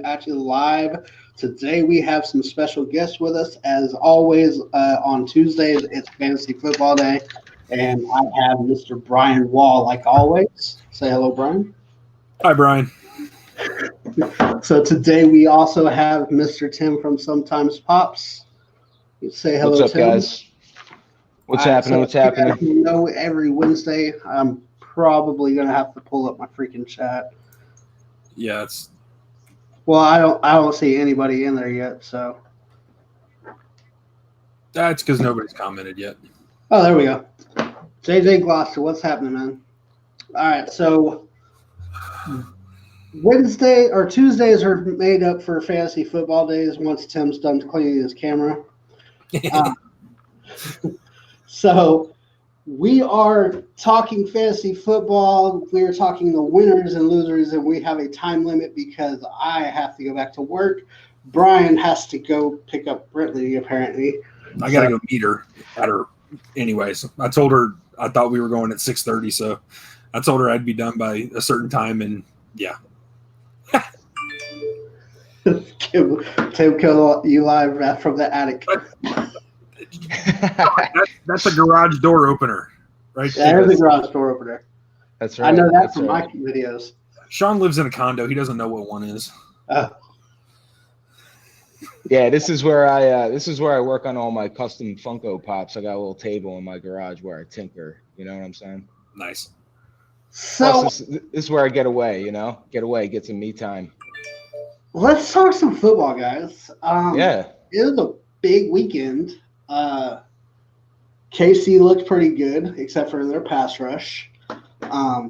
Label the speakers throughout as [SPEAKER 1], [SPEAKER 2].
[SPEAKER 1] at you live. Today we have some special guests with us. As always, on Tuesdays, it's Fantasy Football Day, and I have Mr. Bryan Wall, like always. Say hello, Bryan.
[SPEAKER 2] Hi, Brian.
[SPEAKER 1] So today we also have Mr. Tim from Sometimes Pops. Say hello,
[SPEAKER 3] What's up,
[SPEAKER 1] Tim.
[SPEAKER 3] guys? What's happening? What's happening?
[SPEAKER 1] You know, every Wednesday I'm probably gonna have to pull up my freaking chat.
[SPEAKER 2] Yeah, it's.
[SPEAKER 1] Well, I don't see anybody in there yet, so.
[SPEAKER 2] That's because nobody's commented yet.
[SPEAKER 1] Oh, there we go. JJ Gloucester, what's happening, man? All right, so Wednesday or Tuesdays are made up for fantasy football days once Tim's done cleaning his camera. So we are talking fantasy football. We are talking the winners and losers, and we have a time limit because I have to go back to work. Brian has to go pick up Brittany, apparently.
[SPEAKER 2] I got to go meet her at her anyways. I told her I thought we were going at 6:30, so I told her I'd be done by a certain time, and yeah.
[SPEAKER 1] Tim killed you live from the attic.
[SPEAKER 2] That's a garage door opener, right?
[SPEAKER 1] There's a garage door opener.
[SPEAKER 3] That's right.
[SPEAKER 1] I know that from my videos.
[SPEAKER 2] Shawn lives in a condo. He doesn't know what one is.
[SPEAKER 3] Yeah, this is where I work on all my custom Funko Pops. I got a little table in my garage where I tinker. You know what I'm saying?
[SPEAKER 2] Nice.
[SPEAKER 1] So
[SPEAKER 3] plus, this is where I get away. You know, get some me time.
[SPEAKER 1] Let's talk some football, guys.
[SPEAKER 3] Yeah,
[SPEAKER 1] it was a big weekend. KC looked pretty good, except for their pass rush. I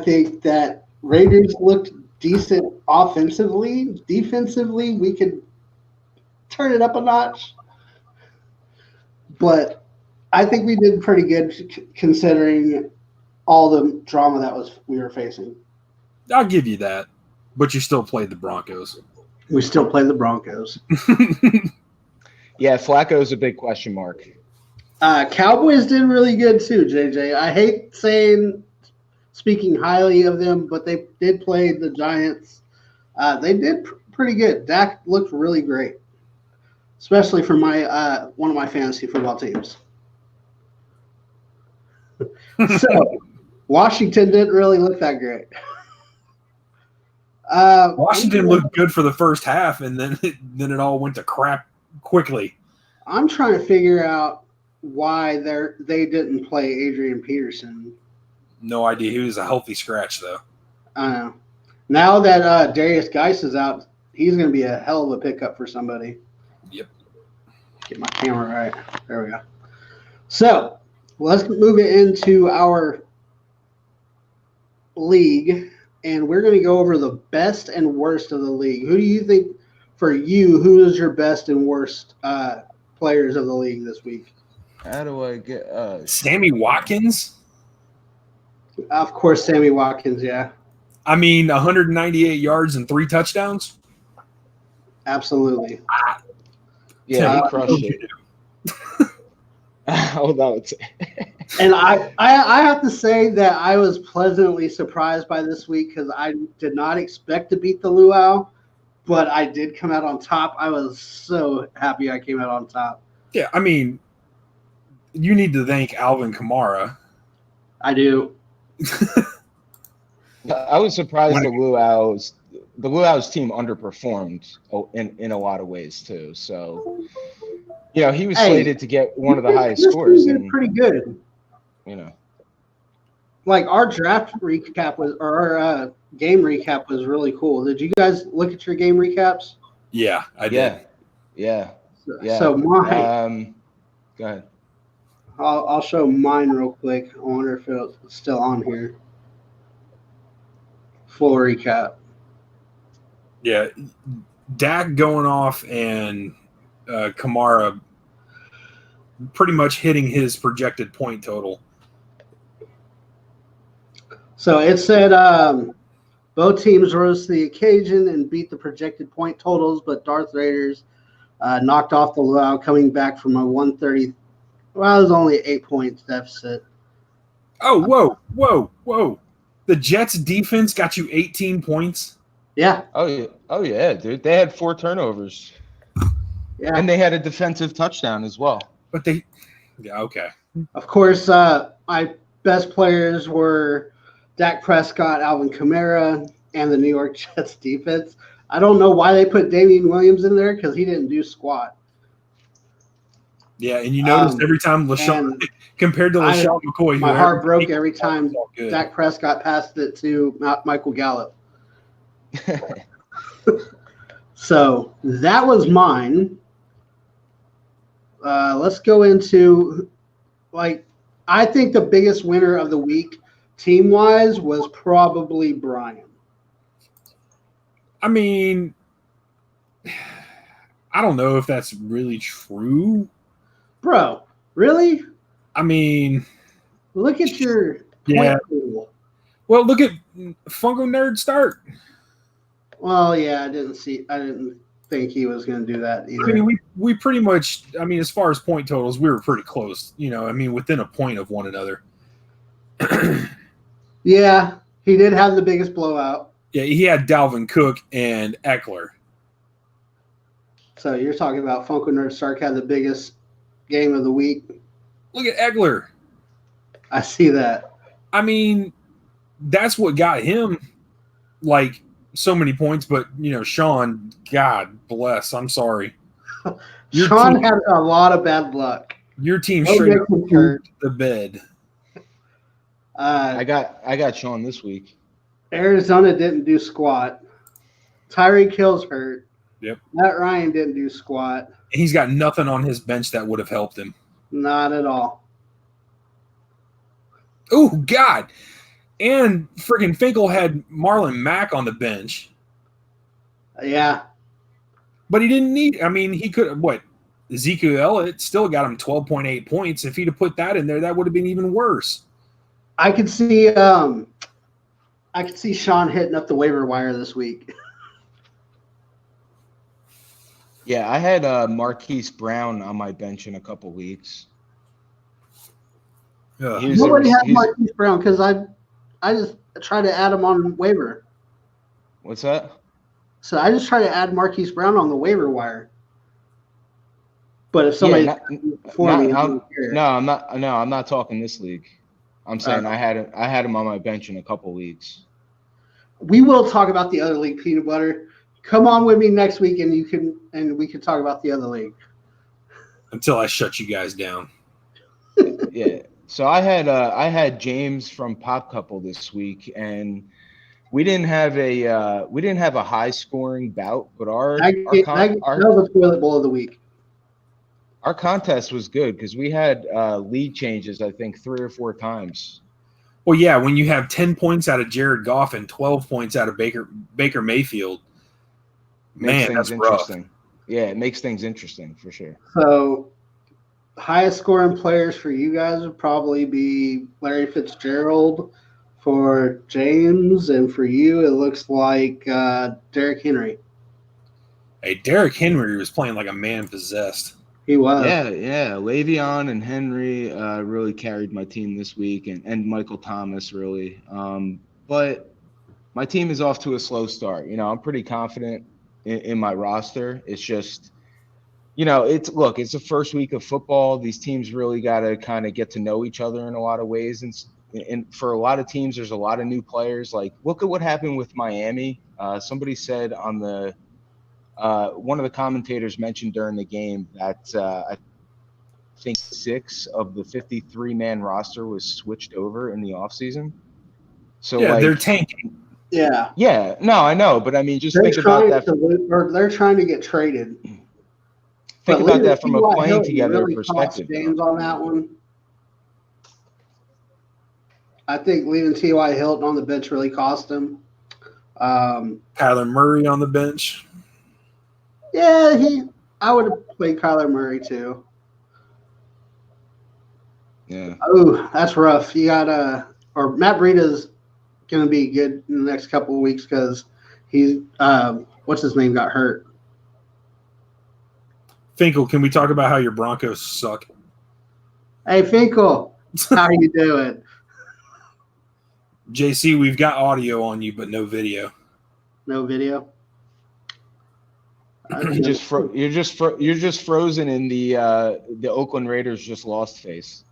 [SPEAKER 1] think that Raiders looked decent offensively. Defensively, we could turn it up a notch. But I think we did pretty good considering all the drama that we were facing.
[SPEAKER 2] I'll give you that. But you still played the Broncos.
[SPEAKER 1] We still play the Broncos.
[SPEAKER 3] Yeah, Flacco's a big question mark.
[SPEAKER 1] Cowboys did really good too, JJ. I hate speaking highly of them, but they did play the Giants. They did pretty good. Dak looked really great, especially for my one of my fantasy football teams. So Washington didn't really look that great.
[SPEAKER 2] Washington looked good for the first half, and then it all went to crap quickly.
[SPEAKER 1] I'm trying to figure out why they didn't play Adrian Peterson.
[SPEAKER 2] No idea. He was a healthy scratch, though.
[SPEAKER 1] I know. Now that Darius Geis is out, he's going to be a hell of a pickup for somebody.
[SPEAKER 2] Yep.
[SPEAKER 1] Get my camera right. There we go. So let's move it into our league, and we're going to go over the best and worst of the league. Who do you think, for you, who is your best and worst players of the league this week?
[SPEAKER 3] How do I get
[SPEAKER 2] Sammy Watkins?
[SPEAKER 1] Of course, Sammy Watkins, yeah.
[SPEAKER 2] I mean, 198 yards and 3 touchdowns?
[SPEAKER 1] Absolutely.
[SPEAKER 3] Yeah, he crushed it. Hold on.
[SPEAKER 1] And I have to say that I was pleasantly surprised by this week because I did not expect to beat the Luau, but I did come out on top. I was so happy I came out on top.
[SPEAKER 2] Yeah, I mean, you need to thank Alvin Kamara.
[SPEAKER 1] I do.
[SPEAKER 3] I was surprised the Luau's team underperformed in a lot of ways too. So, you know, he was slated to get one of the highest scores.
[SPEAKER 1] And pretty good.
[SPEAKER 3] You know,
[SPEAKER 1] like our draft recap or our game recap was really cool. Did you guys look at your game recaps?
[SPEAKER 2] Yeah, I did.
[SPEAKER 3] Yeah.
[SPEAKER 1] So mine.
[SPEAKER 3] Go ahead.
[SPEAKER 1] I'll show mine real quick. I wonder if it's still on here. Full recap.
[SPEAKER 2] Yeah, Dak going off and Kamara pretty much hitting his projected point total.
[SPEAKER 1] So it said both teams rose to the occasion and beat the projected point totals, but Darth Raiders knocked off the Luau, coming back from a 130. Well, it was only 8 points deficit.
[SPEAKER 2] Oh, whoa. The Jets defense got you 18 points?
[SPEAKER 1] Yeah.
[SPEAKER 3] Oh yeah, dude. They had 4 turnovers.
[SPEAKER 1] Yeah.
[SPEAKER 3] And they had a defensive touchdown as well.
[SPEAKER 2] But okay.
[SPEAKER 1] Of course, my best players were Dak Prescott, Alvin Kamara, and the New York Jets defense. I don't know why they put Damian Williams in there because he didn't do squat.
[SPEAKER 2] Yeah, and you noticed every time LaShawn compared to LaShawn McCoy,
[SPEAKER 1] my heart broke every time Dak Prescott passed it to Michael Gallup. So that was mine. Let's go into I think the biggest winner of the week, team-wise, was probably Bryan.
[SPEAKER 2] I mean, I don't know if that's really true.
[SPEAKER 1] Bro, really?
[SPEAKER 2] I mean,
[SPEAKER 1] look at your point pool.
[SPEAKER 2] Well, look at Funko Nerd start.
[SPEAKER 1] Well, yeah, I didn't think he was going to do that either.
[SPEAKER 2] I mean, we pretty much, as far as point totals, we were pretty close. Within a point of one another.
[SPEAKER 1] Yeah, he did have the biggest blowout.
[SPEAKER 2] Yeah, he had Dalvin Cook and Eckler.
[SPEAKER 1] So you're talking about Funko Nerd Stark had the biggest game of the week.
[SPEAKER 2] Look at Eckler.
[SPEAKER 1] I see that. I
[SPEAKER 2] mean, that's what got him so many points, but Shawn, God bless. I'm sorry.
[SPEAKER 1] Shawn had a lot of bad luck.
[SPEAKER 2] Your team straight up hurt the bed.
[SPEAKER 3] I got Shawn this week.
[SPEAKER 1] Arizona didn't do squat. Tyreek Hill's hurt.
[SPEAKER 2] Yep.
[SPEAKER 1] Matt Ryan didn't do squat.
[SPEAKER 2] He's got nothing on his bench that would have helped him.
[SPEAKER 1] Not at all.
[SPEAKER 2] Oh, God. And friggin' Finkel had Marlon Mack on the bench.
[SPEAKER 1] Yeah.
[SPEAKER 2] But he didn't need – he could – Ezekiel Elliott still got him 12.8 points. If he'd have put that in there, that would have been even worse.
[SPEAKER 1] I could see Shawn hitting up the waiver wire this week.
[SPEAKER 3] Yeah, I had Marquise Brown on my bench in a couple weeks.
[SPEAKER 1] Nobody had Marquise Brown because I just tried to add him on waiver.
[SPEAKER 3] What's that?
[SPEAKER 1] So I just try to add Marquise Brown on the waiver wire. But if somebody
[SPEAKER 3] I'm not talking this league. I'm saying I had him on my bench in a couple weeks.
[SPEAKER 1] We will talk about the other league, Peanut Butter. Come on with me next week, and we can talk about the other league.
[SPEAKER 2] Until I shut you guys down.
[SPEAKER 3] Yeah. So I had James from Pop Couple this week, and we didn't have a high scoring bout, but
[SPEAKER 1] that was the toilet bowl of the week.
[SPEAKER 3] Our contest was good because we had lead changes, I think, 3 or 4 times.
[SPEAKER 2] Well, yeah, when you have 10 points out of Jared Goff and 12 points out of Baker Mayfield, man, that's
[SPEAKER 3] interesting.
[SPEAKER 2] Rough.
[SPEAKER 3] Yeah, it makes things interesting for sure.
[SPEAKER 1] So, highest scoring players for you guys would probably be Larry Fitzgerald for James, and for you, it looks like Derrick Henry.
[SPEAKER 2] Hey, Derrick Henry was playing like a man possessed.
[SPEAKER 1] He was.
[SPEAKER 3] Yeah. Le'Veon and Henry really carried my team this week, and Michael Thomas really. But my team is off to a slow start. I'm pretty confident in my roster. It's just, it's the first week of football. These teams really got to kind of get to know each other in a lot of ways. And for a lot of teams, there's a lot of new players. Like, look at what happened with Miami. Somebody said on the one of the commentators mentioned during the game that I think 6 of the 53-man roster was switched over in the offseason. So
[SPEAKER 2] yeah, they're tanking.
[SPEAKER 1] Yeah.
[SPEAKER 3] Yeah. No, I know, but just think about that.
[SPEAKER 1] They're trying to get traded.
[SPEAKER 3] Think about that from a playing together perspective.
[SPEAKER 1] James on that one. I think leaving T.Y. Hilton on the bench really cost him.
[SPEAKER 2] Kyler Murray on the bench.
[SPEAKER 1] Yeah, I would have played Kyler Murray too.
[SPEAKER 3] Yeah.
[SPEAKER 1] Oh, that's rough. You got Matt Breida's going to be good in the next couple of weeks because he's what's his name got hurt.
[SPEAKER 2] Finkel, can we talk about how your Broncos suck?
[SPEAKER 1] Hey, Finkel, how you doing?
[SPEAKER 2] JC, we've got audio on you, but no video.
[SPEAKER 1] No video.
[SPEAKER 3] You're just frozen in the Oakland Raiders just lost face.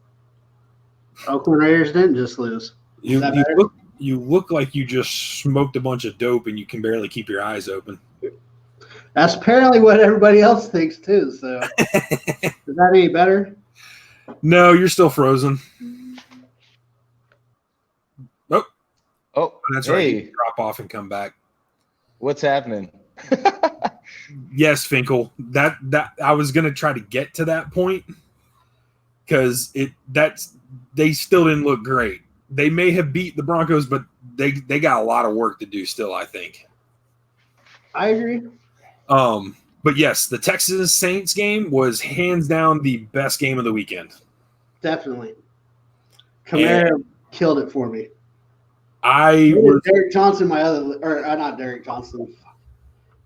[SPEAKER 1] Oakland Raiders didn't just lose.
[SPEAKER 2] You look like you just smoked a bunch of dope and you can barely keep your eyes open.
[SPEAKER 1] That's apparently what everybody else thinks too. So is that any better?
[SPEAKER 2] No, you're still frozen. Oh, that's right. You can drop off and come back.
[SPEAKER 3] What's happening?
[SPEAKER 2] Yes, Finkel. That I was gonna try to get to that point because they still didn't look great. They may have beat the Broncos, but they got a lot of work to do still, I think.
[SPEAKER 1] I agree.
[SPEAKER 2] But yes, the Texas Saints game was hands down the best game of the weekend.
[SPEAKER 1] Definitely. Kamara killed it for me.
[SPEAKER 2] Derek
[SPEAKER 1] Johnson, not Derek Johnson.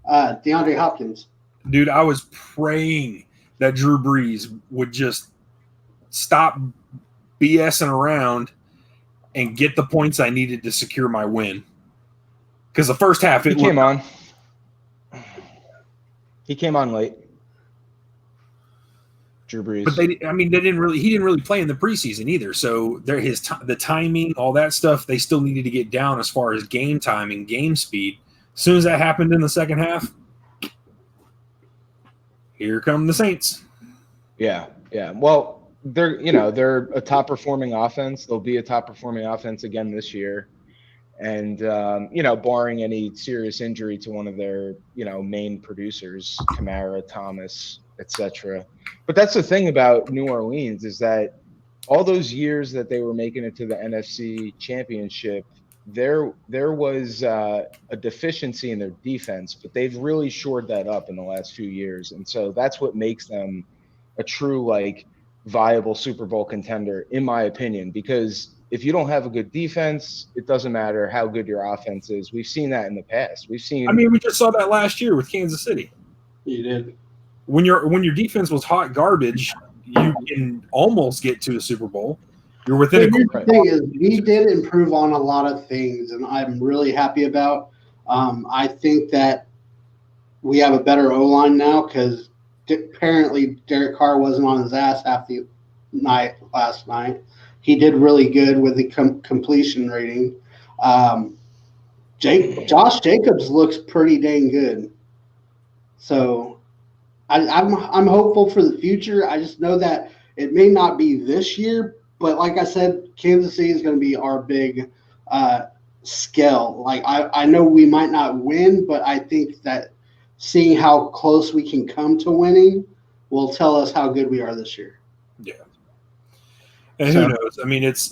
[SPEAKER 1] DeAndre Hopkins.
[SPEAKER 2] Dude, I was praying that Drew Brees would just stop BSing around and get the points I needed to secure my win. Because the first half
[SPEAKER 3] he came on. He came on late. Drew Brees.
[SPEAKER 2] But he didn't really play in the preseason either. So the timing, all that stuff, they still needed to get down as far as game time and game speed. As soon as that happened in the second half, here come the Saints.
[SPEAKER 3] Yeah. Well, they're a top performing offense. They'll be a top performing offense again this year. And, barring any serious injury to one of their, main producers, Kamara, Thomas, etc. But that's the thing about New Orleans is that all those years that they were making it to the NFC Championship, there was a deficiency in their defense, but they've really shored that up in the last few years. And so that's what makes them a true, viable Super Bowl contender, in my opinion, because if you don't have a good defense, it doesn't matter how good your offense is. We've seen that in the past. We
[SPEAKER 2] just saw that last year with Kansas City.
[SPEAKER 1] You did.
[SPEAKER 2] When your defense was hot garbage, you can almost get to a Super Bowl. You're within
[SPEAKER 1] the thing is, we did improve on a lot of things, and I'm really happy about. I think that we have a better O-line now because apparently Derek Carr wasn't on his ass half the night last night. He did really good with the completion rating. Josh Jacobs looks pretty dang good. So I'm hopeful for the future. I just know that it may not be this year, but like I said, Kansas City is going to be our big scale. I know we might not win, but I think that seeing how close we can come to winning will tell us how good we are this year.
[SPEAKER 2] Yeah. And who knows?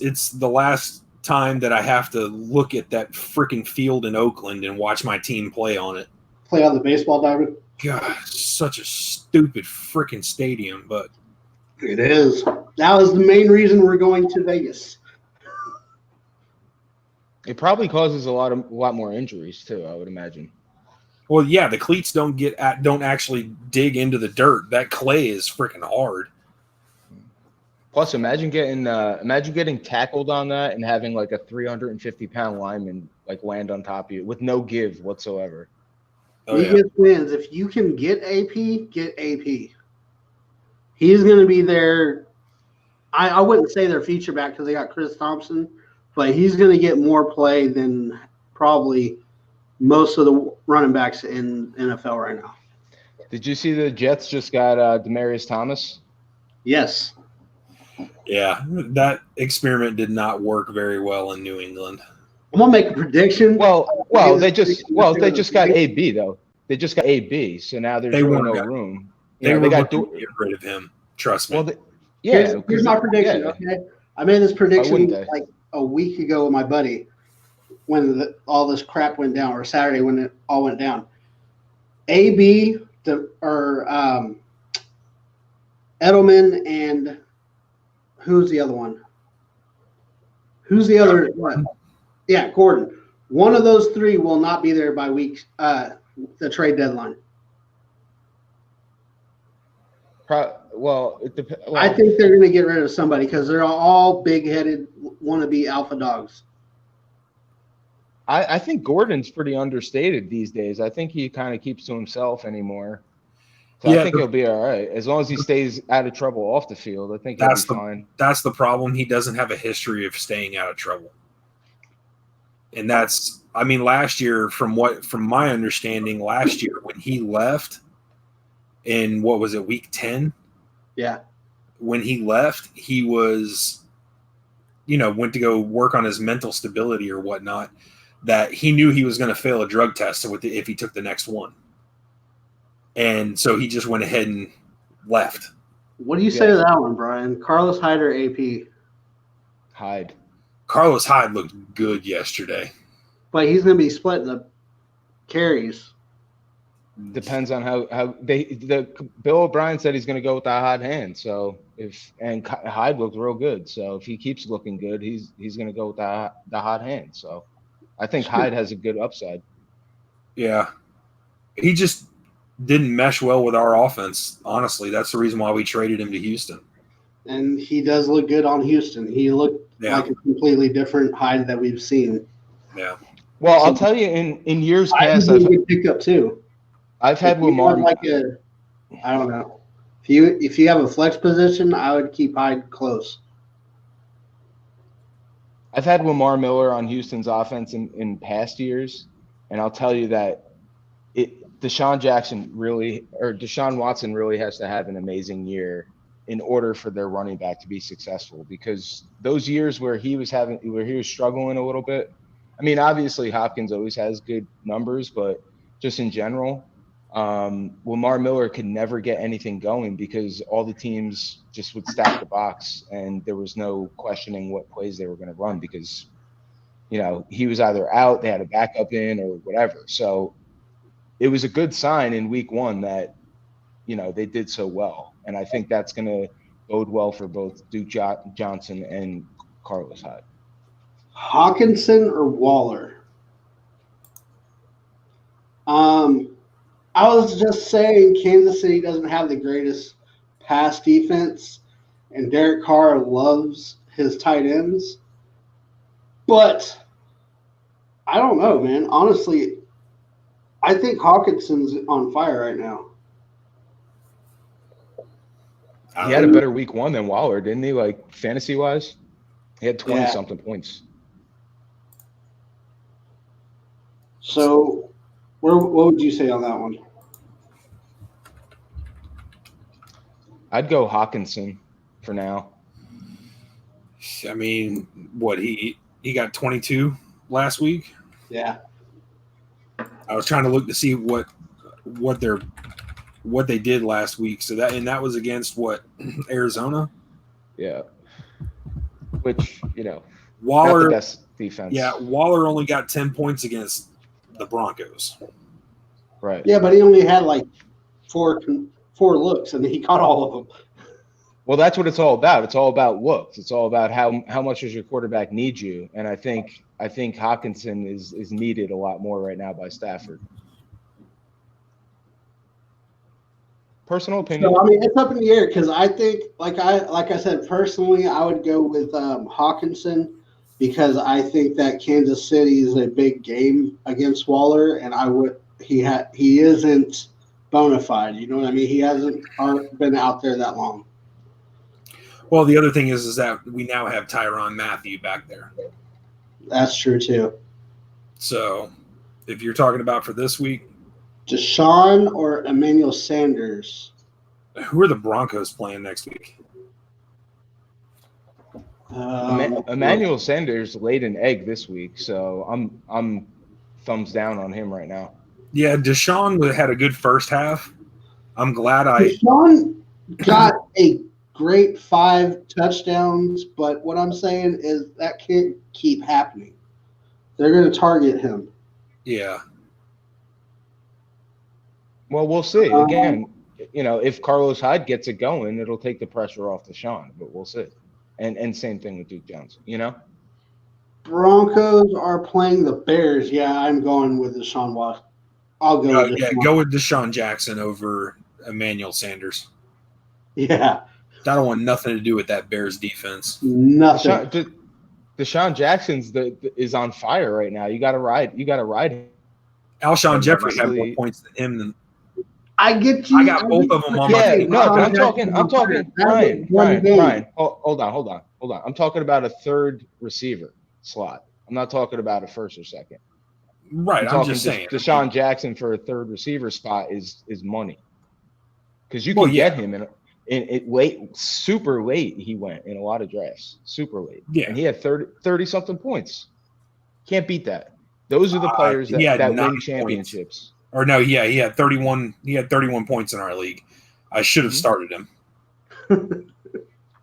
[SPEAKER 2] It's the last time that I have to look at that freaking field in Oakland and watch my team play on it.
[SPEAKER 1] Play on the baseball diamond?
[SPEAKER 2] God, such a stupid freaking stadium, but
[SPEAKER 1] it is. That was the main reason we're going to Vegas.
[SPEAKER 3] It probably causes a lot more injuries too, I would imagine.
[SPEAKER 2] Well, yeah, the cleats don't actually dig into the dirt. That clay is freaking hard.
[SPEAKER 3] Plus, imagine getting tackled on that and having a 350-pound lineman land on top of you with no give whatsoever.
[SPEAKER 1] He gets wins. If you can get AP, get AP. He's going to be there. I wouldn't say their feature back because they got Chris Thompson, but he's going to get more play than probably most of the running backs in NFL right now.
[SPEAKER 3] Did you see the Jets just got Demaryius Thomas?
[SPEAKER 1] Yes.
[SPEAKER 2] Yeah, that experiment did not work very well in New England.
[SPEAKER 1] I'm gonna make a prediction.
[SPEAKER 3] They just got AB though. They just got AB, so now there's no room.
[SPEAKER 2] They got to get rid of him. Trust me.
[SPEAKER 1] Here's my prediction. Yeah. Okay, I made this prediction a week ago with my buddy when all this crap went down, or Saturday when it all went down. AB Edelman and who's the other one? Who's the other one? Yeah, Gordon. One of those three will not be there by the trade deadline. I think they're going to get rid of somebody because they're all big-headed, want to be alpha dogs.
[SPEAKER 3] I think Gordon's pretty understated these days. I think he kind of keeps to himself anymore. So
[SPEAKER 2] Yeah,
[SPEAKER 3] I think he'll be all right. As long as he stays out of trouble off the field, I think he'll be fine.
[SPEAKER 2] That's the problem. He doesn't have a history of staying out of trouble. And that's, I mean, last year, from my understanding, last year when he left in, what was it, week 10?
[SPEAKER 1] Yeah.
[SPEAKER 2] When he left, he was, went to go work on his mental stability or whatnot, that he knew he was going to fail a drug test if he took the next one. And so he just went ahead and left.
[SPEAKER 1] What do you say to that one, Brian? Carlos Hyde or AP?
[SPEAKER 3] Hyde.
[SPEAKER 2] Carlos Hyde looked good yesterday.
[SPEAKER 1] But he's going to be splitting the carries.
[SPEAKER 3] Depends on how Bill O'Brien said he's going to go with the hot hand. So Hyde looked real good. So if he keeps looking good, he's going to go with the hot hand. So I think Hyde has a good upside.
[SPEAKER 2] Yeah. He just didn't mesh well with our offense. Honestly, that's the reason why we traded him to Houston.
[SPEAKER 1] And he does look good on Houston. He looked like a completely different Hyde that we've seen.
[SPEAKER 2] Yeah.
[SPEAKER 3] Well, I'll tell you, in years past,
[SPEAKER 1] I've picked up too.
[SPEAKER 3] I've had Lamar.
[SPEAKER 1] I don't know. If you have a flex position, I would keep Hyde close.
[SPEAKER 3] I've had Lamar Miller on Houston's offense in past years, and I'll tell you that Deshaun Watson really has to have an amazing year in order for their running back to be successful, because those years where he was struggling a little bit, I mean, obviously Hopkins always has good numbers, but just in general, Lamar Miller could never get anything going because all the teams just would stack the box and there was no questioning what plays they were going to run because, he was either out, they had a backup in or whatever. So it was a good sign in week 1 that, they did so well. And I think that's going to bode well for both Duke Johnson and Carlos Hyde.
[SPEAKER 1] Hawkinson or Waller? I was just saying Kansas City doesn't have the greatest pass defense, and Derek Carr loves his tight ends. But I don't know, man. Honestly, I think Hawkinson's on fire right now.
[SPEAKER 3] He had a better week 1 than Waller, didn't he? Like fantasy-wise, he had 20-something points.
[SPEAKER 1] So, what would you say on that one?
[SPEAKER 3] I'd go Hawkinson for now.
[SPEAKER 2] I mean, what he got 22 last week.
[SPEAKER 1] Yeah.
[SPEAKER 2] I was trying to look to see what they did last week. So that was against what, Arizona?
[SPEAKER 3] Yeah. Which,
[SPEAKER 2] Waller,
[SPEAKER 3] not the best defense.
[SPEAKER 2] Yeah, Waller only got 10 points against the Broncos.
[SPEAKER 3] Right.
[SPEAKER 1] Yeah, but he only had like four looks, and he caught all of them.
[SPEAKER 3] Well, that's what it's all about. It's all about looks. It's all about how much does your quarterback need you, and I think Hawkinson is needed a lot more right now by Stafford. Personal opinion.
[SPEAKER 1] So, I mean, it's up in the air because I think, like I said, personally, I would go with Hawkinson because I think that Kansas City is a big game against Waller, and he isn't bona fide. You know what I mean? He hasn't been out there that long.
[SPEAKER 2] Well, the other thing is that we now have Tyrann Mathieu back there.
[SPEAKER 1] That's true too.
[SPEAKER 2] So, if you're talking about for this week,
[SPEAKER 1] Shawn or Emmanuel Sanders?
[SPEAKER 2] Who are the Broncos playing next week?
[SPEAKER 3] Emmanuel Sanders laid an egg this week, so I'm thumbs down on him right now.
[SPEAKER 2] Yeah, Deshaun had a good first half. I'm glad
[SPEAKER 1] Shawn got a great 5 touchdowns, but what I'm saying is that can't keep happening. They're going to target him.
[SPEAKER 2] Yeah.
[SPEAKER 3] Well, we'll see. Again, if Carlos Hyde gets it going, it'll take the pressure off Deshaun, but we'll see. And same thing with Duke Johnson,
[SPEAKER 1] Broncos are playing the Bears. Yeah, I'm going with Deshaun Watson. I'll go with Deshaun.
[SPEAKER 2] Go with Deshaun Jackson over Emmanuel Sanders.
[SPEAKER 1] Yeah.
[SPEAKER 2] I don't want nothing to do with that Bears defense.
[SPEAKER 1] Nothing.
[SPEAKER 3] Deshaun Jackson's is on fire right now. You got to ride him.
[SPEAKER 2] Alshon Jeffrey had more
[SPEAKER 3] Honestly.
[SPEAKER 2] points than him than
[SPEAKER 1] I get you.
[SPEAKER 2] I got both of them on my
[SPEAKER 3] Yeah,
[SPEAKER 2] team.
[SPEAKER 3] no, but
[SPEAKER 1] Deshaun
[SPEAKER 3] I'm talking,
[SPEAKER 1] Jackson,
[SPEAKER 3] Brian. Hold on. I'm talking about a third receiver slot. I'm not talking about a first or second.
[SPEAKER 2] Right, I'm just saying.
[SPEAKER 3] Deshaun Jackson for a third receiver spot is money, because you can
[SPEAKER 2] Well, yeah.
[SPEAKER 3] get him in it late, super late. He went in a lot of drafts, super late,
[SPEAKER 2] Yeah.
[SPEAKER 3] and he had 30 something points. Can't beat that. Those are the players
[SPEAKER 2] he had
[SPEAKER 3] that
[SPEAKER 2] 9
[SPEAKER 3] win championships.
[SPEAKER 2] Or no, yeah, he had 31. He had 31 points in our league. I should have started him.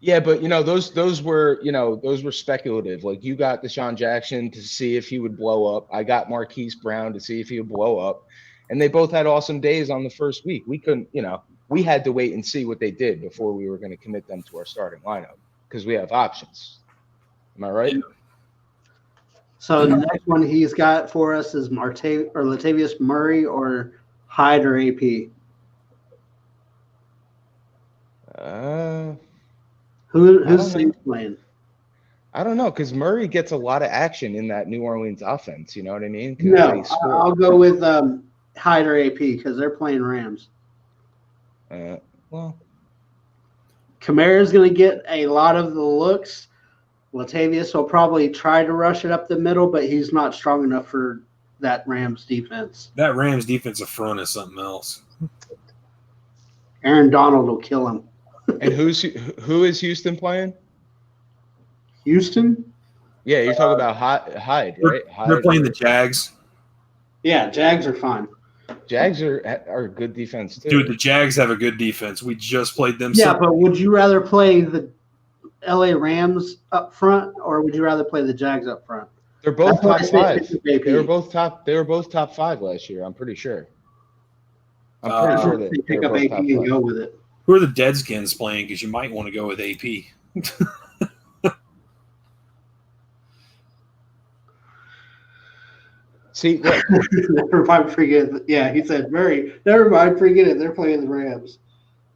[SPEAKER 3] Yeah, but those were speculative. Like, you got Deshaun Jackson to see if he would blow up. I got Marquise Brown to see if he would blow up, and they both had awesome days on the first week. We couldn't, we had to wait and see what they did before we were going to commit them to our starting lineup, because we have options. Am I right?
[SPEAKER 2] Yeah.
[SPEAKER 1] So the next one he's got for us is Latavius Murray or Hyde or AP. Who's Saints playing?
[SPEAKER 3] I don't know, because Murray gets a lot of action in that New Orleans offense. You know what I mean?
[SPEAKER 1] No, I'll go with Hyde or AP because they're playing Rams.
[SPEAKER 3] Well,
[SPEAKER 1] Kamara's going to get a lot of the looks. Latavius will probably try to rush it up the middle, but he's not strong enough for that Rams defense.
[SPEAKER 2] That Rams defensive front is something else.
[SPEAKER 1] Aaron Donald will kill him.
[SPEAKER 3] And who is Houston playing?
[SPEAKER 1] Houston?
[SPEAKER 3] Yeah, you're talking about Hyde, right?
[SPEAKER 2] They're playing the Jags.
[SPEAKER 1] Yeah, Jags are fine.
[SPEAKER 3] Jags are a good defense too.
[SPEAKER 2] Dude, the Jags have a good defense. We just played them.
[SPEAKER 1] Yeah, but would you rather play the LA Rams up front, or would you rather play the Jags up front?
[SPEAKER 3] They're both top 5. They were both top 5 last year. I'm pretty sure. I'm pretty sure
[SPEAKER 1] they pick up AP and go with it.
[SPEAKER 2] Who are the Deadskins playing? Because you might want to go with AP.
[SPEAKER 3] See,
[SPEAKER 1] never mind, forget it. Yeah, he said, never mind, forget it. They're playing the Rams.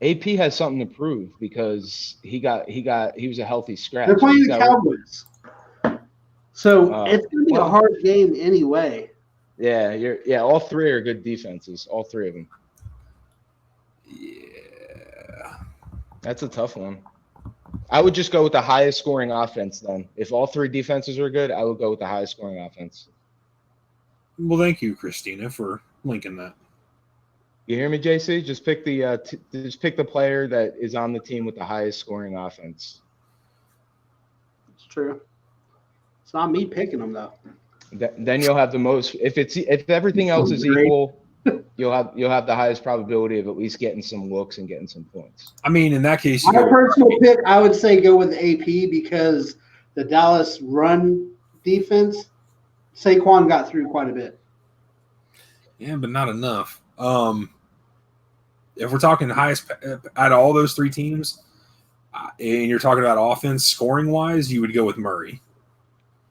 [SPEAKER 3] AP has something to prove because he was a healthy scratch.
[SPEAKER 1] They're playing the Cowboys. So it's going to be a hard game anyway.
[SPEAKER 3] Yeah, all three are good defenses. All three of them.
[SPEAKER 2] Yeah.
[SPEAKER 3] That's a tough one. I would just go with the highest scoring offense then. If all three defenses are good, I would go with the highest scoring offense.
[SPEAKER 2] Well, thank you, Christina, for linking that.
[SPEAKER 3] You hear me, JC? Just pick the player that is on the team with the highest scoring offense.
[SPEAKER 1] It's true. It's not me picking them though.
[SPEAKER 3] Then you'll have the most. If everything else is equal, you'll have the highest probability of at least getting some looks and getting some points.
[SPEAKER 2] I mean, in that case,
[SPEAKER 1] my personal pick, I would say go with AP because the Dallas run defense, Saquon got through quite a bit.
[SPEAKER 2] Yeah, but not enough. If we're talking the highest out of all those three teams, and you're talking about offense scoring wise, you would go with Murray.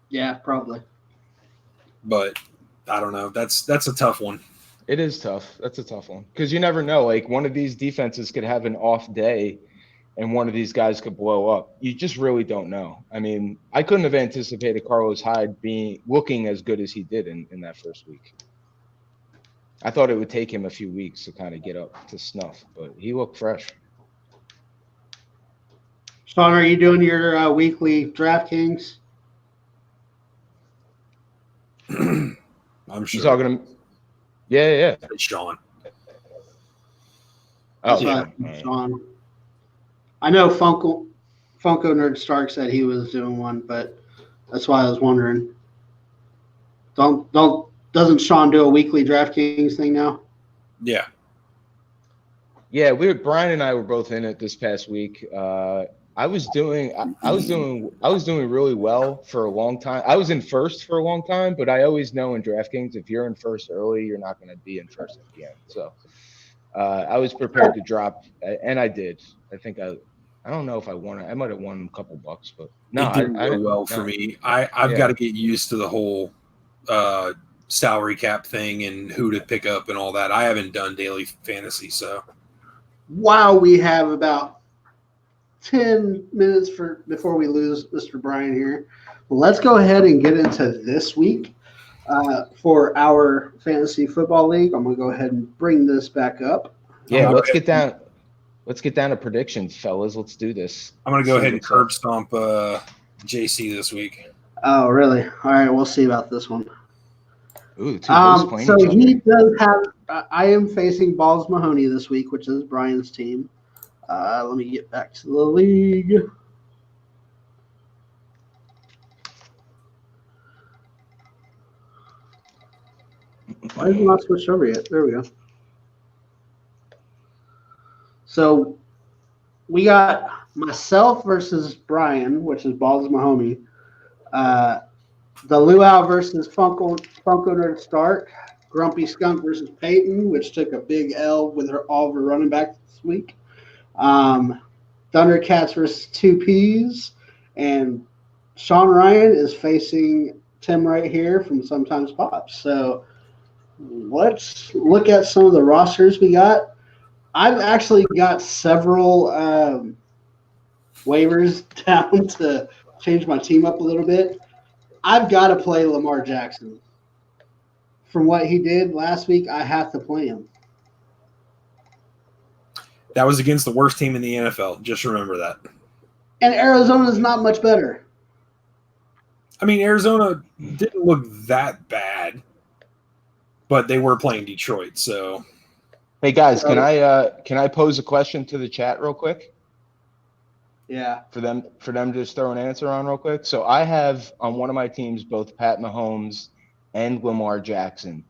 [SPEAKER 1] Yeah, probably.
[SPEAKER 2] But I don't know. That's a tough one.
[SPEAKER 3] It is tough. That's a tough one because you never know. Like, one of these defenses could have an off day, and one of these guys could blow up. You just really don't know. I mean, I couldn't have anticipated Carlos Hyde looking as good as he did in that first week. I thought it would take him a few weeks to kind of get up to snuff, but he looked fresh.
[SPEAKER 1] Shawn, are you doing your weekly Draftkings?
[SPEAKER 2] I'm sure.
[SPEAKER 3] You talking to? Yeah.
[SPEAKER 2] It's Shawn.
[SPEAKER 3] Oh, yeah.
[SPEAKER 1] Shawn. I know Funko Nerd Stark said he was doing one, but that's why I was wondering. Doesn't Shawn do a weekly DraftKings thing now?
[SPEAKER 2] Yeah.
[SPEAKER 3] Yeah, Brian and I were both in it this past week. I was doing really well for a long time. I was in first for a long time, but I always know in DraftKings, if you're in first early, you're not going to be in first at the end. So I was prepared to drop, and I did. I think I don't know if I won. I might have won a couple bucks, but no,
[SPEAKER 2] it didn't go well for me. I've got to get used to the whole salary cap thing and who to pick up and all that. I haven't done daily fantasy, so.
[SPEAKER 1] Wow, we have about 10 minutes before we lose Mr. Bryan here. Well, let's go ahead and get into this week for our fantasy football league. I'm going to go ahead and bring this back up.
[SPEAKER 3] Yeah, let's get down. Let's get down to predictions, fellas. Let's do this.
[SPEAKER 2] I'm going to go ahead and curb stomp JC this week.
[SPEAKER 1] Oh, really? All right, we'll see about this one.
[SPEAKER 3] Ooh, two hosts playing
[SPEAKER 1] so
[SPEAKER 3] each other.
[SPEAKER 1] he does have. I am facing Balls Mahoney this week, which is Brian's team. Let me get back to the league. Why is it not switched over yet? There we go. So we got myself versus Brian, which is Balls Mahoney. The Luau versus Funko Nerd Stark. Grumpy Skunk versus Peyton, which took a big L with all of her running backs this week. Thundercats versus 2Ps. And Shawn Ryan is facing Tim right here from Sometimes Pops. So let's look at some of the rosters we got. I've actually got several waivers down to change my team up a little bit. I've got to play Lamar Jackson. From what he did last week, I have to play him.
[SPEAKER 2] That was against the worst team in the NFL. Just remember that.
[SPEAKER 1] And Arizona's not much better.
[SPEAKER 2] I mean, Arizona didn't look that bad, but they were playing Detroit, so.
[SPEAKER 3] Hey guys, can I pose a question to the chat real quick?
[SPEAKER 1] Yeah.
[SPEAKER 3] For them to just throw an answer on real quick. So I have on one of my teams both Pat Mahomes and Lamar Jackson.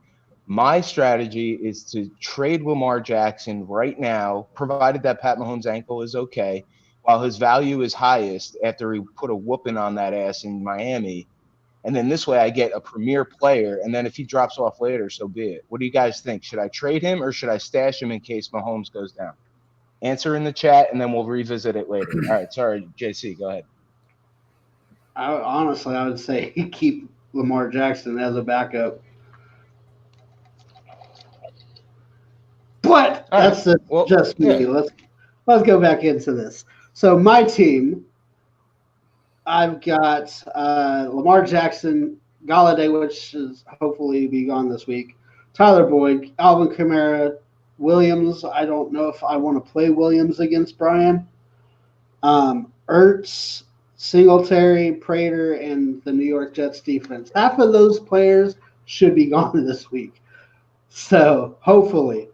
[SPEAKER 3] My strategy is to trade Lamar Jackson right now, provided that Pat Mahomes' ankle is okay, while his value is highest after he put a whooping on that ass in Miami. And then this way I get a premier player, and then if he drops off later, so be it. What do you guys think? Should I trade him or should I stash him in case Mahomes goes down? Answer in the chat, and then we'll revisit it later. All right, sorry, JC, go ahead.
[SPEAKER 1] Honestly, I would say keep Lamar Jackson as a backup. But that's just me. Yeah. Let's go back into this. So my team, I've got Lamar Jackson, Galladay, which is hopefully be gone this week, Tyler Boyd, Alvin Kamara, Williams. I don't know if I want to play Williams against Brian. Ertz, Singletary, Prater, and the New York Jets defense. Half of those players should be gone this week. So hopefully,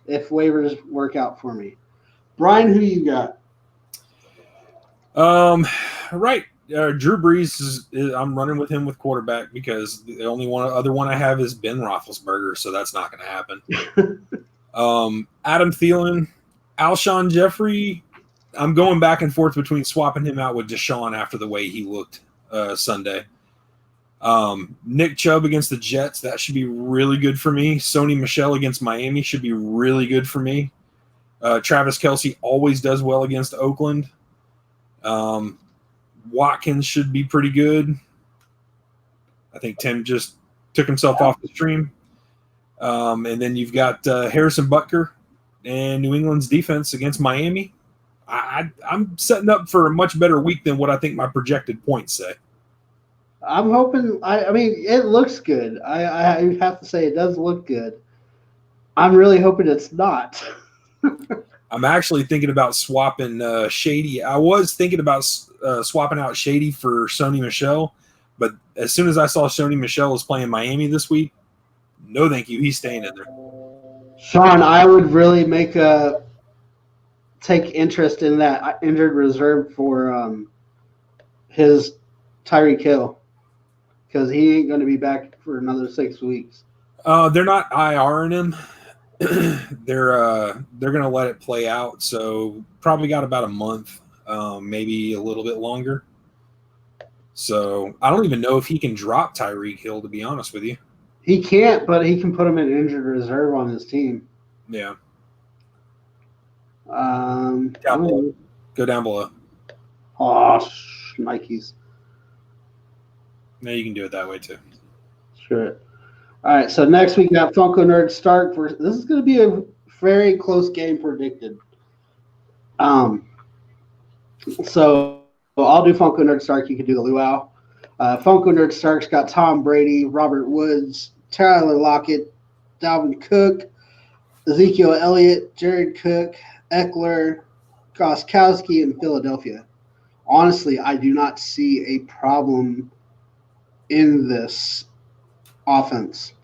[SPEAKER 1] if waivers work out for me. Brian, who you got?
[SPEAKER 2] Right. Drew Brees I'm running with him with quarterback because the only other one I have is Ben Roethlisberger, so that's not going to happen. Adam Thielen, Alshon Jeffrey. I'm going back and forth between swapping him out with Deshaun after the way he looked Sunday. Nick Chubb against the Jets, that should be really good for me. Sony Michel against Miami should be really good for me. Travis Kelce always does well against Oakland. Watkins should be pretty good. I think Tim just took himself off the stream. And then you've got Harrison Butker and New England's defense against Miami. I'm setting up for a much better week than what I think my projected points say.
[SPEAKER 1] I'm hoping. I mean, it looks good. I have to say it does look good. I'm really hoping it's not.
[SPEAKER 2] I'm actually thinking about swapping Shady. I was thinking about swapping out Shady for Sony Michel, but as soon as I saw Sony Michel was playing Miami this week, no thank you. He's staying in there.
[SPEAKER 1] Shawn, I would really take interest in that injured reserve for his Tyreek Hill because he ain't going to be back for another 6 weeks.
[SPEAKER 2] They're not IRing him. They're going to let it play out. So probably got about a month, maybe a little bit longer. So I don't even know if he can drop Tyreek Hill, to be honest with you.
[SPEAKER 1] He can't, but he can put him in injured reserve on his team.
[SPEAKER 2] Yeah.
[SPEAKER 1] Down below.
[SPEAKER 2] Go down below.
[SPEAKER 1] Oh, Nikes.
[SPEAKER 2] No, you can do it that way too.
[SPEAKER 1] Sure. All right, so next we got Funko Nerd Stark. This is going to be a very close game predicted. So I'll do Funko Nerd Stark. You can do the Luau. Funko Nerd Starks got Tom Brady, Robert Woods, Tyler Lockett, Dalvin Cook, Ezekiel Elliott, Jared Cook, Eckler, Gronkowski, and Philadelphia. Honestly, I do not see a problem in this offense.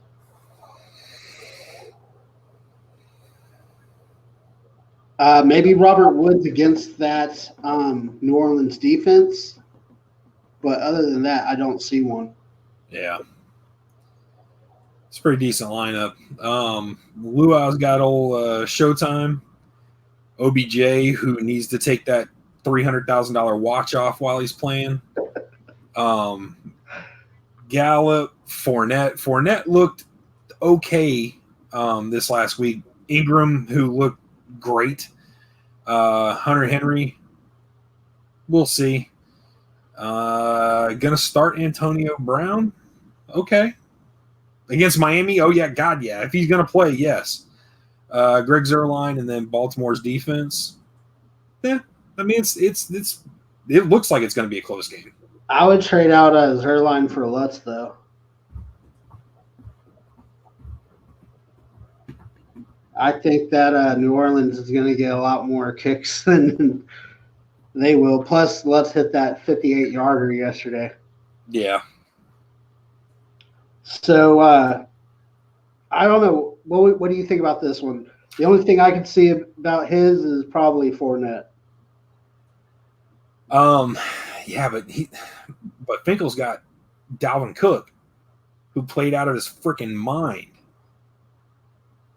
[SPEAKER 1] Maybe Robert Woods against that New Orleans defense, but other than that, I don't see one.
[SPEAKER 2] Yeah. It's a pretty decent lineup. Luau's got old Showtime. OBJ, who needs to take that $300,000 watch off while he's playing. Gallup, Fournette. Fournette looked okay this last week. Ingram, who looked great. Hunter Henry, we'll see. Gonna start Antonio Brown. Okay. Against Miami? Oh, yeah, God, yeah. If he's going to play, yes. Greg Zuerlein and then Baltimore's defense. Yeah, I mean, it looks like it's going to be a close game.
[SPEAKER 1] I would trade out Zuerlein for Lutz, though. I think that New Orleans is going to get a lot more kicks than they will. Plus, Lutz hit that 58-yarder yesterday.
[SPEAKER 2] Yeah.
[SPEAKER 1] So, I don't know. What do you think about this one? The only thing I can see about his is probably Fournette.
[SPEAKER 2] Yeah, but Finkel's got Dalvin Cook, who played out of his freaking mind.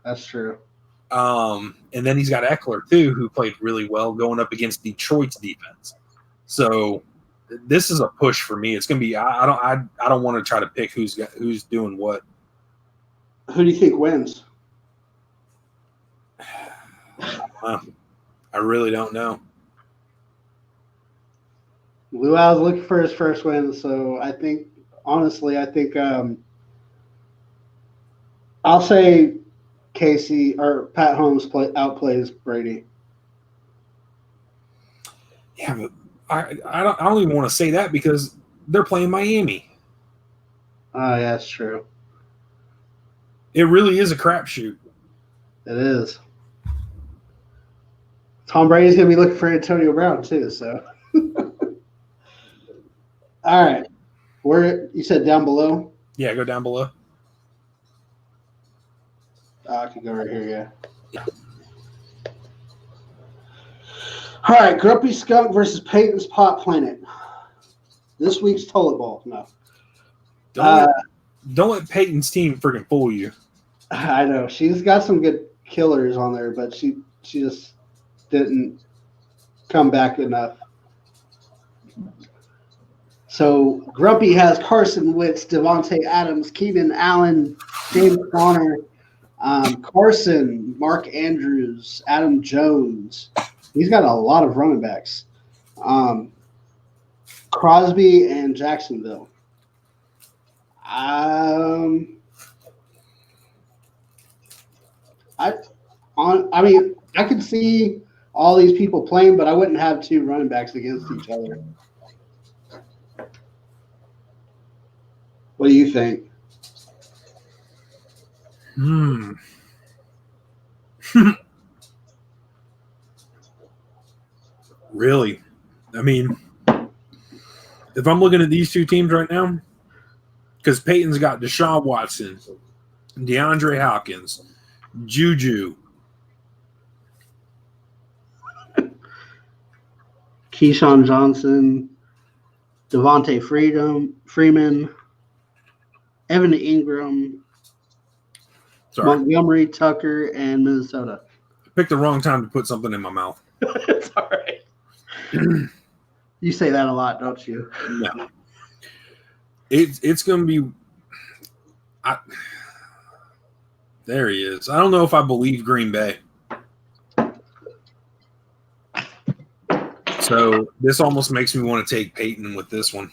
[SPEAKER 1] That's true.
[SPEAKER 2] And then he's got Eckler too, who played really well going up against Detroit's defense. So this is a push for me. It's going to be. I don't want to try to pick who's doing what.
[SPEAKER 1] Who do you think wins?
[SPEAKER 2] I really don't know.
[SPEAKER 1] Luau's looking for his first win, so I think I'll say Casey or Pat Holmes outplays Brady.
[SPEAKER 2] Yeah, but I don't even want to say that because they're playing Miami.
[SPEAKER 1] Oh, yeah, that's true.
[SPEAKER 2] It really is a crapshoot.
[SPEAKER 1] It is. Tom Brady's going to be looking for Antonio Brown, too, so. All right. Where you said down below?
[SPEAKER 2] Yeah, go down below.
[SPEAKER 1] I can go right here, yeah. All right, Grumpy Skunk versus Peyton's Pot Planet. This week's toilet bowl. No.
[SPEAKER 2] Don't let Peyton's team freaking fool you.
[SPEAKER 1] I know. She's got some good killers on there, but she just didn't come back enough. So Grumpy has Carson Wentz, Devontae Adams, Keenan Allen, James Conner, Carson, Mark Andrews, Adam Jones. He's got a lot of running backs. Crosby and Jacksonville. I mean, I could see all these people playing, but I wouldn't have two running backs against each other. What do you think?
[SPEAKER 2] Really? I mean, if I'm looking at these two teams right now, because Peyton's got Deshaun Watson, DeAndre Hopkins, Juju,
[SPEAKER 1] Keyshawn Johnson, Devontae Freeman, Evan Ingram, Montgomery, Tucker, and Minnesota.
[SPEAKER 2] I picked the wrong time to put something in my mouth.
[SPEAKER 1] It's all right. You say that a lot, don't you?
[SPEAKER 2] No. It's going to be there he is. I don't know if I believe Green Bay. So this almost makes me want to take Peyton with this one.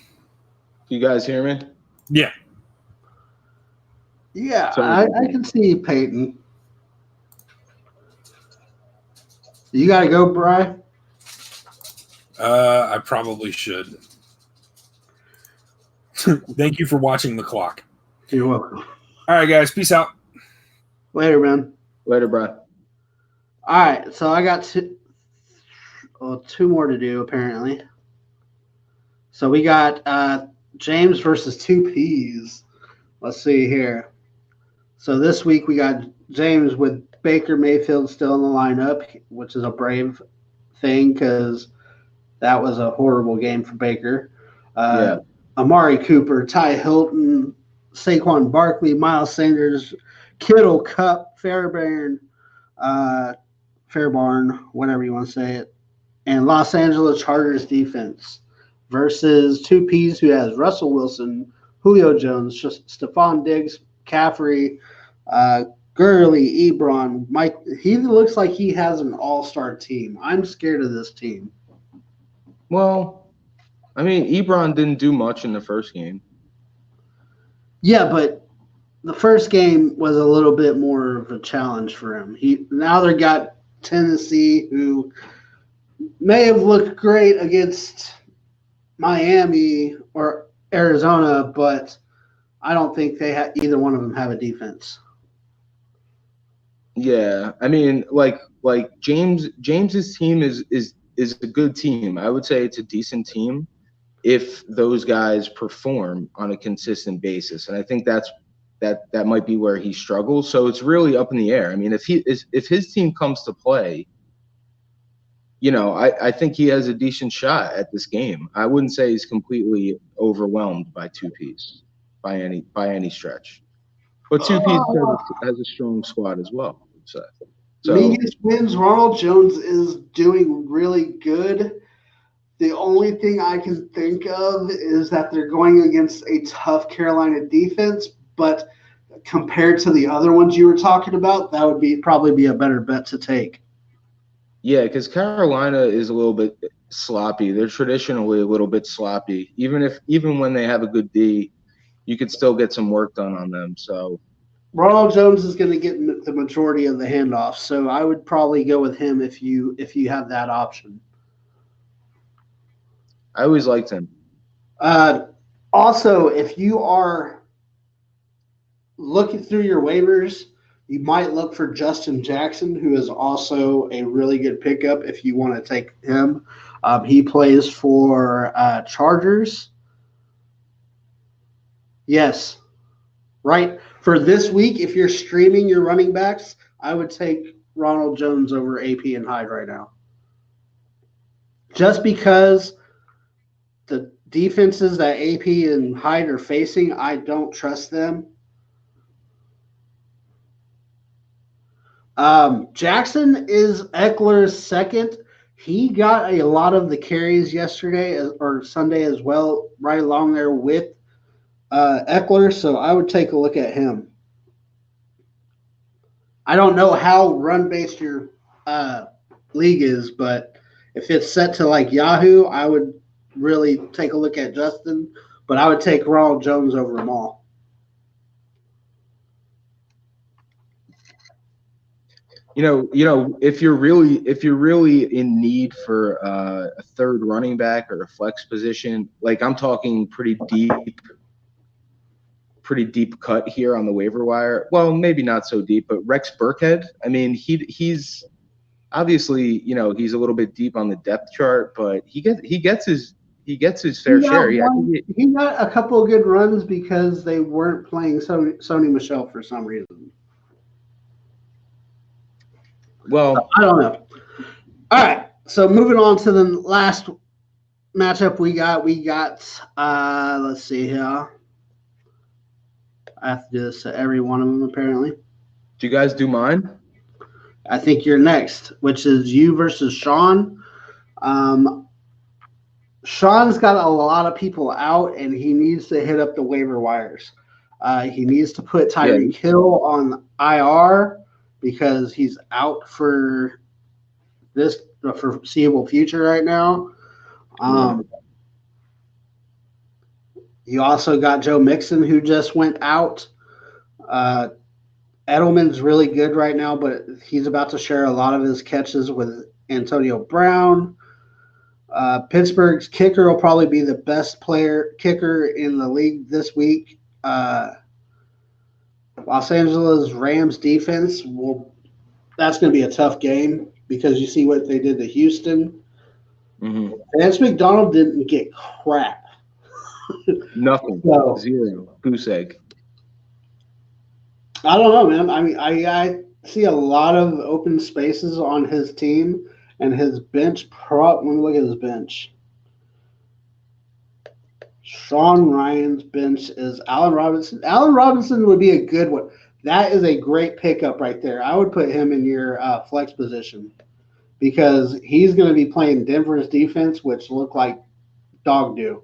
[SPEAKER 3] You guys hear me?
[SPEAKER 2] Yeah.
[SPEAKER 1] Yeah, I can see Peyton. You got to go, Bri?
[SPEAKER 2] I probably should. Thank you for watching the clock.
[SPEAKER 1] You're welcome.
[SPEAKER 2] All right, guys. Peace out.
[SPEAKER 1] Later, man.
[SPEAKER 3] Later, bro.
[SPEAKER 1] All right, so I got two more to do, apparently. So we got James versus 2Ps. Let's see here. So this week we got James with Baker Mayfield still in the lineup, which is a brave thing because that was a horrible game for Baker. Amari Cooper, Ty Hilton, Saquon Barkley, Miles Sanders, Kittle, Cup, Fairbairn, whatever you want to say it, and Los Angeles Chargers defense versus 2Ps who has Russell Wilson, Julio Jones, Stephon Diggs, Caffrey, Gurley, Ebron, Mike. He looks like he has an all-star team. I'm scared of this team.
[SPEAKER 3] Well, I mean, Ebron didn't do much in the first game.
[SPEAKER 1] Yeah, but the first game was a little bit more of a challenge for him. Now they got Tennessee, who may have looked great against Miami or Arizona, but I don't think either one of them have a defense.
[SPEAKER 3] Yeah, I mean, like James's team is a good team. I would say it's a decent team if those guys perform on a consistent basis, and I think that might be where he struggles. So it's really up in the air. I mean, if his team comes to play, I think he has a decent shot at this game. I wouldn't say he's completely overwhelmed by 2Ps by any stretch. But 2Ps has a strong squad as well. So
[SPEAKER 1] Mingus wins. Ronald Jones is doing really good. The only thing I can think of is that they're going against a tough Carolina defense, but compared to the other ones you were talking about, that would probably be a better bet to take.
[SPEAKER 3] Yeah, because Carolina is a little bit sloppy. They're traditionally a little bit sloppy. Even when they have a good D, you could still get some work done on them. So
[SPEAKER 1] Ronald Jones is going to get the majority of the handoffs, so I would probably go with him if you have that option.
[SPEAKER 3] I always liked him.
[SPEAKER 1] Also, if you are looking through your waivers, you might look for Justin Jackson, who is also a really good pickup if you want to take him. He plays for Chargers. Yes. Right. For this week, if you're streaming your running backs, I would take Ronald Jones over AP and Hyde right now. Just because the defenses that AP and Hyde are facing, I don't trust them. Jackson is Eckler's second. He got a lot of the carries yesterday or Sunday as well, right along there with Eckler, so I would take a look at him. I don't know how run-based your league is, but if it's set to like Yahoo, I would really take a look at Justin, but I would take Ronald Jones over them all.
[SPEAKER 3] If you're really in need for a third running back or a flex position, like I'm talking pretty deep cut here on the waiver wire. Well, maybe not so deep, but Rex Burkhead. I mean, he's obviously, he's a little bit deep on the depth chart, but he gets his fair share.
[SPEAKER 1] He got a couple of good runs because they weren't playing Sony Michel for some reason.
[SPEAKER 3] Well,
[SPEAKER 1] I don't know. All right, so moving on to the last matchup we got. Let's see here. I have to do this to every one of them, apparently.
[SPEAKER 3] Do you guys do mine?
[SPEAKER 1] I think you're next, which is you versus Shawn. Shawn's got a lot of people out, and he needs to hit up the waiver wires. He needs to put Tyreek Hill on IR because he's out for the foreseeable future right now. You also got Joe Mixon, who just went out. Edelman's really good right now, but he's about to share a lot of his catches with Antonio Brown. Pittsburgh's kicker will probably be the best kicker in the league this week. Los Angeles Rams defense that's going to be a tough game because you see what they did to Houston.
[SPEAKER 3] Mm-hmm.
[SPEAKER 1] Vance McDonald didn't get crap.
[SPEAKER 3] Nothing.
[SPEAKER 1] So,
[SPEAKER 3] 0. Goose egg.
[SPEAKER 1] I don't know, man. I mean, I see a lot of open spaces on his team and his bench. Let me look at his bench. Shawn Ryan's bench is Allen Robinson. Allen Robinson would be a good one. That is a great pickup right there. I would put him in your flex position because he's going to be playing Denver's defense, which look like dog do.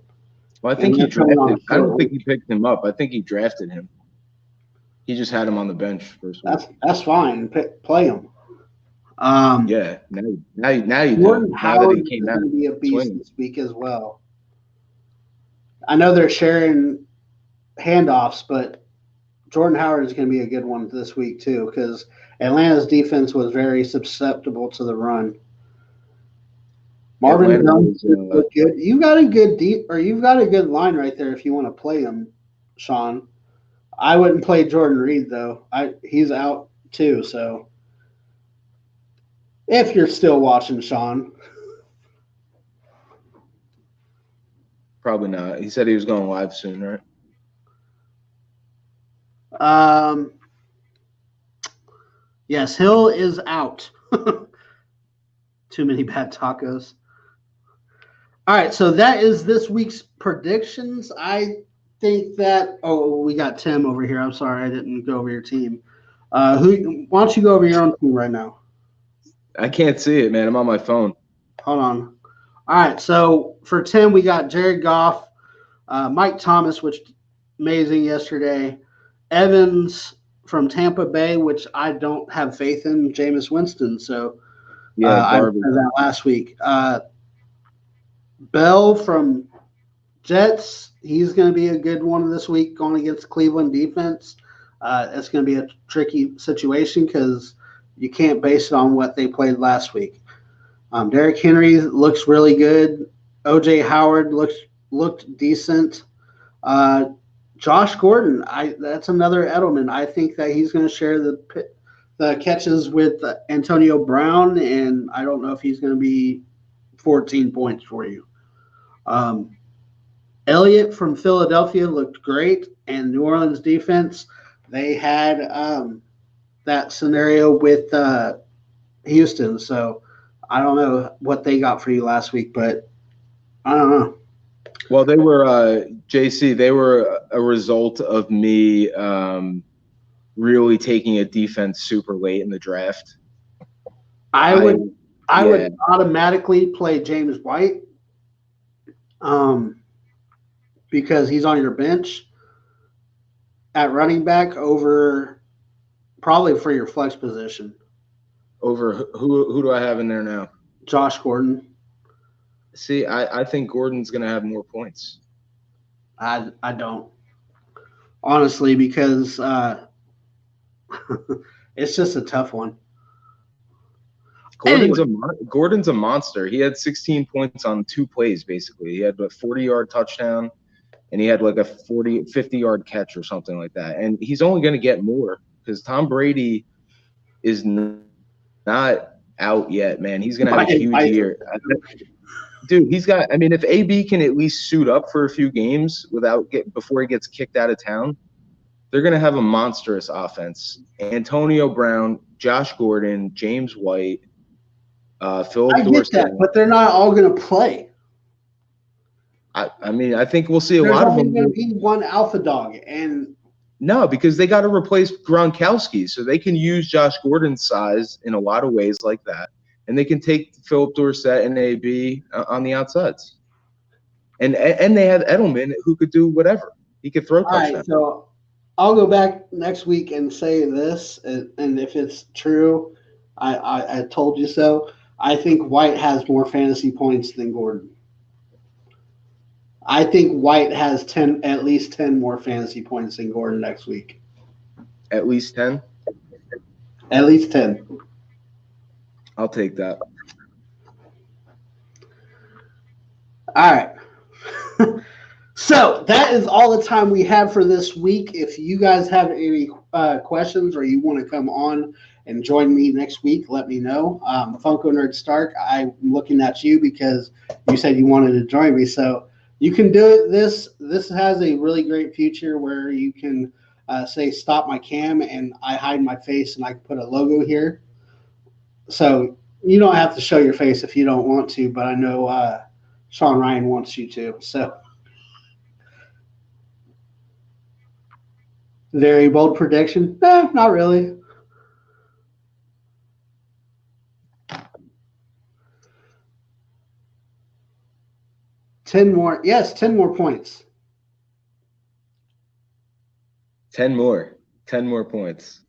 [SPEAKER 3] Well, I think he drafted. I don't think he picked him up. I think he drafted him. He just had him on the bench first.
[SPEAKER 1] That's fine. Play him.
[SPEAKER 3] Yeah. Now you
[SPEAKER 1] Jordan
[SPEAKER 3] do.
[SPEAKER 1] Howard is going to be a beast this week as well. I know they're sharing handoffs, but Jordan Howard is going to be a good one this week too because Atlanta's defense was very susceptible to the run. Marvin Jones look good. You got a good you've got a good line right there if you want to play him, Shawn. I wouldn't play Jordan Reed though. He's out too. So if you're still watching, Shawn.
[SPEAKER 3] Probably not. He said he was going live soon, right?
[SPEAKER 1] Yes, Hill is out. Too many bad tacos. All right, so that is this week's predictions. I think that we got Tim over here. I'm sorry I didn't go over your team. Why don't you go over your own team right now?
[SPEAKER 3] I can't see it, man. I'm on my phone.
[SPEAKER 1] Hold on. All right, so for Tim, we got Jared Goff, Mike Thomas, which amazing yesterday, Evans from Tampa Bay, which I don't have faith in, Jameis Winston. So I said that last week. Bell from Jets, he's going to be a good one this week going against Cleveland defense. It's going to be a tricky situation because you can't base it on what they played last week. Derrick Henry looks really good. O.J. Howard looked decent. Josh Gordon, that's another Edelman. I think that he's going to share the catches with Antonio Brown, and I don't know if he's going to be 14 points for you. Elliott from Philadelphia looked great, and New Orleans defense, they had that scenario with Houston. So I don't know what they got for you last week, but I don't know.
[SPEAKER 3] Well, they were JC. They were a result of me really taking a defense super late in the draft.
[SPEAKER 1] I would automatically play James White, because he's on your bench at running back over probably for your flex position.
[SPEAKER 3] Over who do I have in there now?
[SPEAKER 1] Josh Gordon.
[SPEAKER 3] See, I think Gordon's going to have more points.
[SPEAKER 1] I don't. Honestly, because it's just a tough one.
[SPEAKER 3] Gordon's a monster. He had 16 points on 2 plays, basically. He had a 40-yard touchdown, and he had like a 50-yard catch or something like that. And he's only going to get more because Tom Brady is not out yet, man. He's going to have a huge year. Dude, if AB can at least suit up for a few games before he gets kicked out of town, they're going to have a monstrous offense. Antonio Brown, Josh Gordon, James White, Philip Dorsett.
[SPEAKER 1] I get that, but they're not all going to play.
[SPEAKER 3] I think we'll see a lot of them.
[SPEAKER 1] There's only going to be one alpha dog, and
[SPEAKER 3] no, because they got to replace Gronkowski, so they can use Josh Gordon's size in a lot of ways like that, and they can take Philip Dorsett and AB on the outsides, and they have Edelman who could do whatever. He could throw touchdowns.
[SPEAKER 1] All right, so I'll go back next week and say this, and if it's true, I told you so. I think White has more fantasy points than Gordon. I think White has at least 10 more fantasy points than Gordon next week.
[SPEAKER 3] At least 10?
[SPEAKER 1] At least 10.
[SPEAKER 3] I'll take that.
[SPEAKER 1] All right. So that is all the time we have for this week. If you guys have any questions or you want to come on and join me next week, let me know. Funko Nerd Stark, I'm looking at you because you said you wanted to join me. So you can do it. This has a really great feature where you can say stop my cam and I hide my face and I can put a logo here. So you don't have to show your face if you don't want to, but I know Shawn Ryan wants you to. So very bold prediction. Not really. Ten more. Yes, 10 more points.
[SPEAKER 3] 10 more. 10 more points.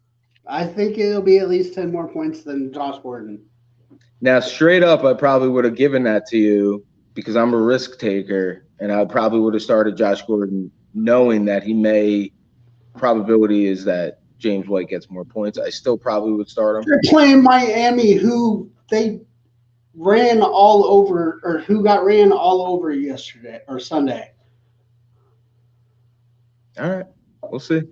[SPEAKER 1] I think it'll be at least 10 more points than Josh Gordon.
[SPEAKER 3] Now, straight up, I probably would have given that to you because I'm a risk taker, and I probably would have started Josh Gordon knowing that he may – probability is that James White gets more points. I still probably would start him.
[SPEAKER 1] They're playing Miami, who they ran all over, or who got ran all over yesterday or Sunday.
[SPEAKER 3] All right. We'll see.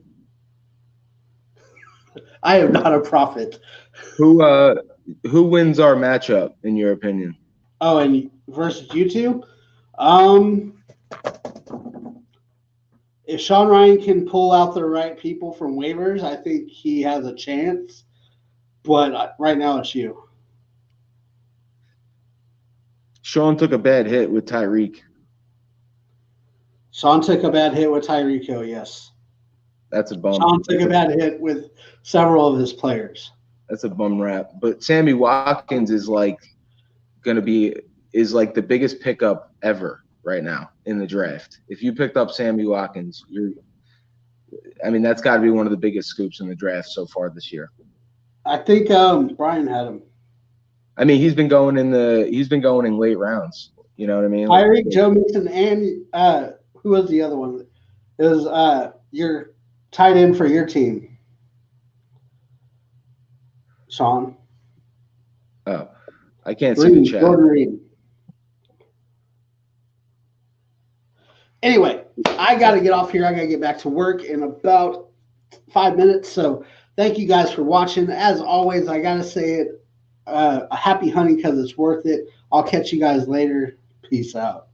[SPEAKER 1] I am not a prophet.
[SPEAKER 3] Who wins our matchup, in your opinion?
[SPEAKER 1] Oh, and versus you two? If Shawn Ryan can pull out the right people from waivers, I think he has a chance. But right now it's you.
[SPEAKER 3] Shawn took a bad hit with Tyreek.
[SPEAKER 1] Shawn took a bad hit with Tyreek Hill, yes.
[SPEAKER 3] That's a bum.
[SPEAKER 1] Shawn took a bad hit with several of his players.
[SPEAKER 3] That's a bum rap. But Sammy Watkins is like the biggest pickup ever right now in the draft. If you picked up Sammy Watkins, that's got to be one of the biggest scoops in the draft so far this year.
[SPEAKER 1] I think Bryan had him.
[SPEAKER 3] He's been going in late rounds. You know what I mean?
[SPEAKER 1] Tyreek, Joe Mixon, and who was the other one? It was your tight end for your team, Shawn.
[SPEAKER 3] Oh, I can't see the chat.
[SPEAKER 1] Jordan Reed. Anyway, I got to get off here. I got to get back to work in about 5 minutes. So thank you guys for watching. As always, I got to say it, a happy hunting because it's worth it. I'll catch you guys later. Peace out.